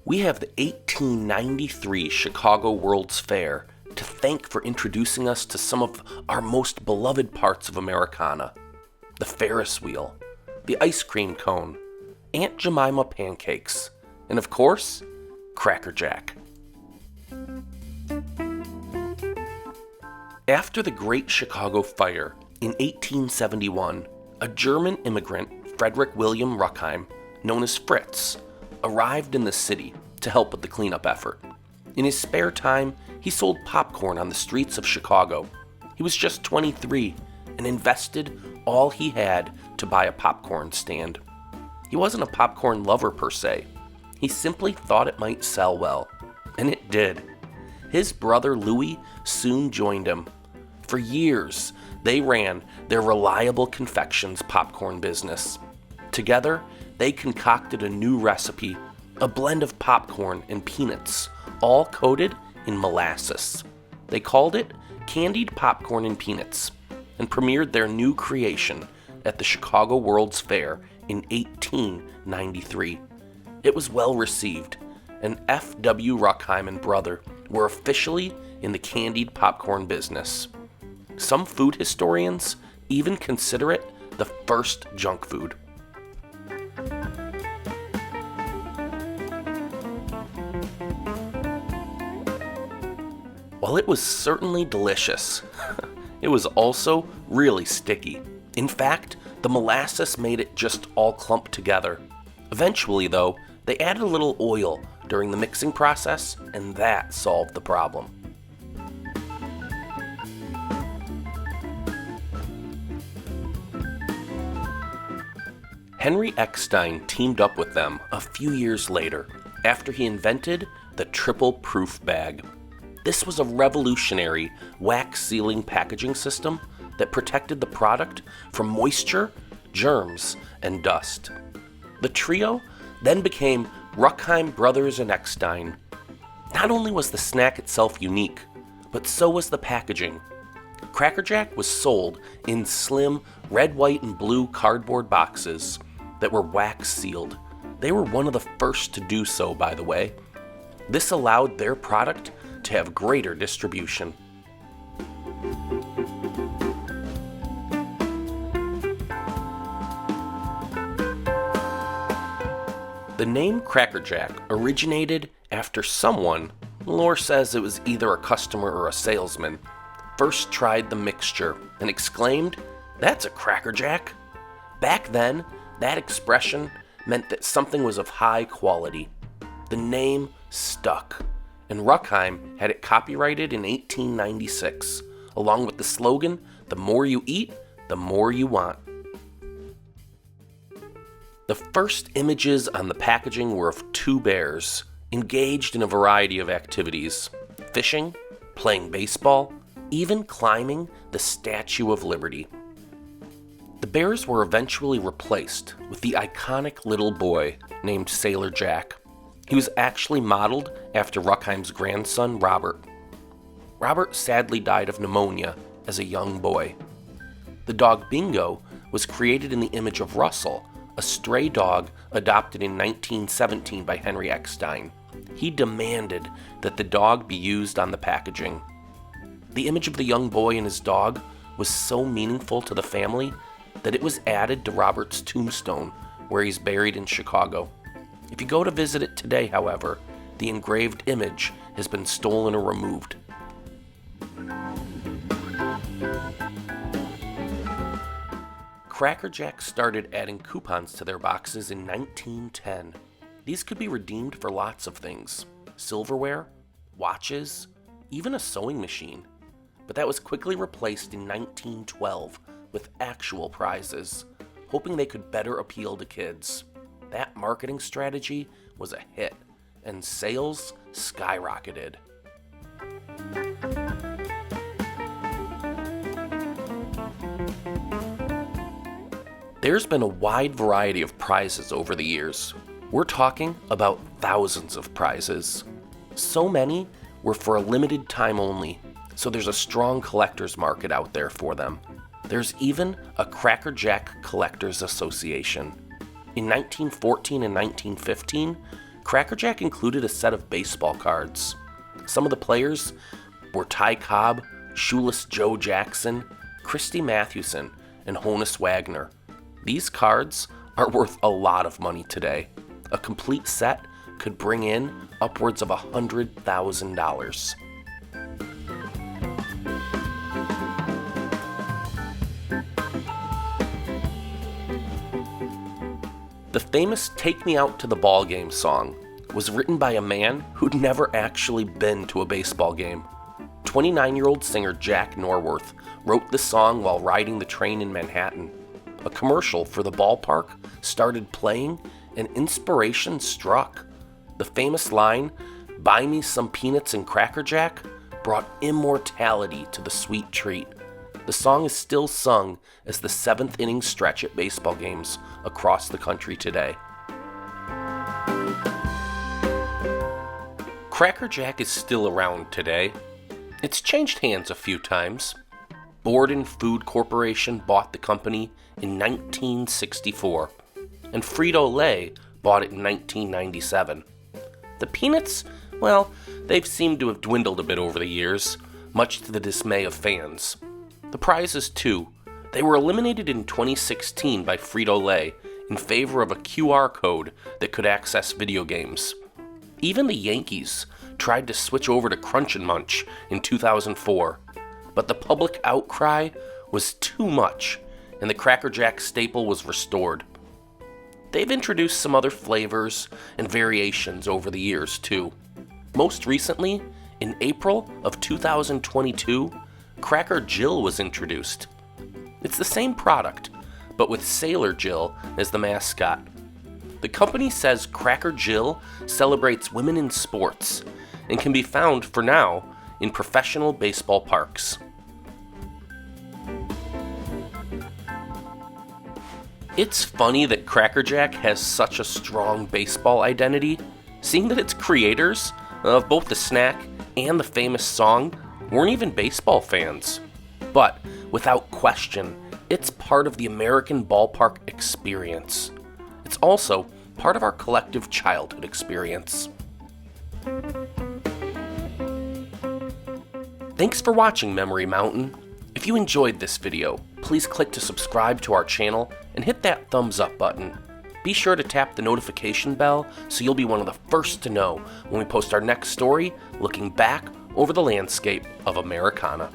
We have the 1893 Chicago World's Fair to thank for introducing us to some of our most beloved parts of Americana. The Ferris wheel, the ice cream cone, Aunt Jemima pancakes, and of course, Cracker Jack. After the Great Chicago Fire in 1871, a German immigrant, Frederick William Ruckheim, known as Fritz, arrived in the city to help with the cleanup effort. In his spare time, he sold popcorn on the streets of Chicago. He was just 23 and invested all he had to buy a popcorn stand. He wasn't a popcorn lover per se. He simply thought it might sell well, and it did. His brother Louis soon joined him. For years, they ran their reliable confections popcorn business. Together, they concocted a new recipe, a blend of popcorn and peanuts, all coated in molasses. They called it Candied Popcorn and Peanuts, and premiered their new creation at the Chicago World's Fair in 1893. It was well received, and F.W. Ruckheim and brother were officially in the candied popcorn business. Some food historians even consider it the first junk food. While it was certainly delicious, it was also really sticky. In fact, the molasses made it just all clump together. Eventually, though, they added a little oil during the mixing process, and that solved the problem. Henry Eckstein teamed up with them a few years later after he invented the triple proof bag. This was a revolutionary wax sealing packaging system that protected the product from moisture, germs, and dust. The trio then became Ruckheim Brothers and Eckstein. Not only was the snack itself unique, but so was the packaging. Cracker Jack was sold in slim red, white, and blue cardboard boxes that were wax sealed. They were one of the first to do so, by the way. This allowed their product to have greater distribution. The name Cracker Jack originated after someone, lore says it was either a customer or a salesman, first tried the mixture and exclaimed, "That's a Cracker Jack." Back then, that expression meant that something was of high quality. The name stuck, and Ruckheim had it copyrighted in 1896, along with the slogan, "The more you eat, the more you want." The first images on the packaging were of two bears, engaged in a variety of activities: fishing, playing baseball, even climbing the Statue of Liberty. The bears were eventually replaced with the iconic little boy named Sailor Jack. He was actually modeled after Ruckheim's grandson, Robert. Robert sadly died of pneumonia as a young boy. The dog Bingo was created in the image of Russell, a stray dog adopted in 1917 by Henry Eckstein. He demanded that the dog be used on the packaging. The image of the young boy and his dog was so meaningful to the family that it was added to Robert's tombstone, where he's buried in Chicago. If you go to visit it today, however, the engraved image has been stolen or removed. Cracker Jack started adding coupons to their boxes in 1910. These could be redeemed for lots of things: silverware, watches, even a sewing machine. But that was quickly replaced in 1912 with actual prizes, hoping they could better appeal to kids. That marketing strategy was a hit, and sales skyrocketed. There's been a wide variety of prizes over the years. We're talking about thousands of prizes. So many were for a limited time only, so there's a strong collector's market out there for them. There's even a Cracker Jack Collectors Association. In 1914 and 1915, Cracker Jack included a set of baseball cards. Some of the players were Ty Cobb, Shoeless Joe Jackson, Christy Mathewson, and Honus Wagner. These cards are worth a lot of money today. A complete set could bring in upwards of $100,000. The famous Take Me Out to the Ball Game song was written by a man who'd never actually been to a baseball game. 29-year-old singer Jack Norworth wrote the song while riding the train in Manhattan. A commercial for the ballpark started playing and inspiration struck. The famous line, "Buy me some peanuts and Cracker Jack," brought immortality to the sweet treat. The song is still sung as the 7th inning stretch at baseball games across the country today. Cracker Jack is still around today. It's changed hands a few times. Borden Food Corporation bought the company in 1964, and Frito-Lay bought it in 1997. The peanuts, well, they've seemed to have dwindled a bit over the years, much to the dismay of fans. The prizes, too. They were eliminated in 2016 by Frito-Lay in favor of a QR code that could access video games. Even the Yankees tried to switch over to Crunch and Munch in 2004, but the public outcry was too much, and the Cracker Jack staple was restored. They've introduced some other flavors and variations over the years, too. Most recently, in April of 2022, Cracker Jill was introduced. It's the same product, but with Sailor Jill as the mascot. The company says Cracker Jill celebrates women in sports and can be found, for now, in professional baseball parks. It's funny that Cracker Jack has such a strong baseball identity, seeing that its creators of both the snack and the famous song weren't even baseball fans. But, without question, it's part of the American ballpark experience. It's also part of our collective childhood experience. Thanks for watching Memory Mountain. If you enjoyed this video, please click to subscribe to our channel and hit that thumbs up button. Be sure to tap the notification bell so you'll be one of the first to know when we post our next story looking back over the landscape of Americana.